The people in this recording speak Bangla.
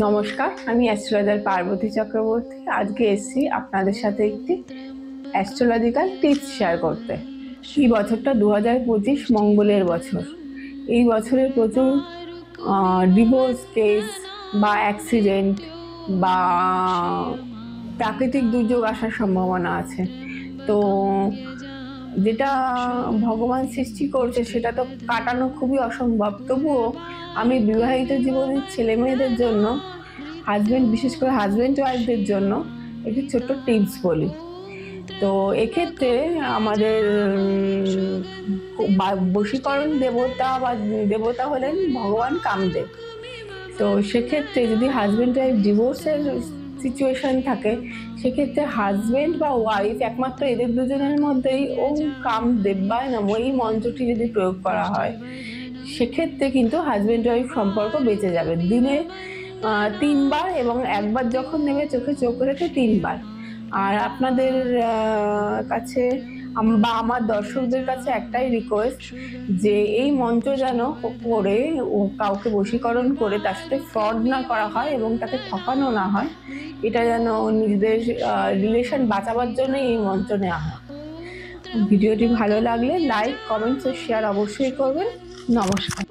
নমস্কার, আমি অ্যাস্ট্রোলজার পার্বতী চক্রবর্তী। আজকে এসেছি আপনাদের সাথে একটি অ্যাস্ট্রোলজিক্যাল টিপস শেয়ার করতে। এই বছরটা 2025 মঙ্গলের বছর। এই বছরে প্রচুর ডিভোর্স কেস বা অ্যাক্সিডেন্ট বা প্রাকৃতিক দুর্যোগ আসার সম্ভাবনা আছে। তো যেটা ভগবান সৃষ্টি করছে সেটা তো কাটানো খুবই অসম্ভব, তবুও আমি বিবাহিত জীবনের ছেলে মেয়েদের জন্য, বিশেষ করে হাজবেন্ড ওয়াইফদের জন্য একটি ছোট্ট টিপস বলি। তো এক্ষেত্রে আমাদের বশীকরণ দেবতা হলেন ভগবান কামদেব। তো সেক্ষেত্রে যদি হাজবেন্ড ওয়াইফ ডিভোর্সের সিচুয়েশন থাকে, সেক্ষেত্রে হাজবেন্ড বা ওয়াইফ একমাত্র এদের দুজনের মধ্যেই ওম কামদেবায় নমঃ এই মন্ত্রটি যদি প্রয়োগ করা হয়, সেক্ষেত্রে কিন্তু হাজবেন্ড ওয়াইফ সম্পর্ক বেঁচে যাবে। দিনে 3 বার এবং একবার যখন নেবে চোখে চোখ রেখে 3 বার। আর আপনাদের কাছে বা আমার দর্শকদের কাছে একটাই রিকোয়েস্ট, যে এই মন্ত্র যেন করে কাউকে বশীকরণ করে তার সাথে ফ্রড না করা হয় এবং তাকে ঠকানো না হয়। এটা যেন নিজেদের রিলেশন বাঁচাবার জন্য এই মন্ত্র নেওয়া হয়। ভিডিওটি ভালো লাগলে লাইক, কমেন্টস ও শেয়ার অবশ্যই করবেন। নমস্কার।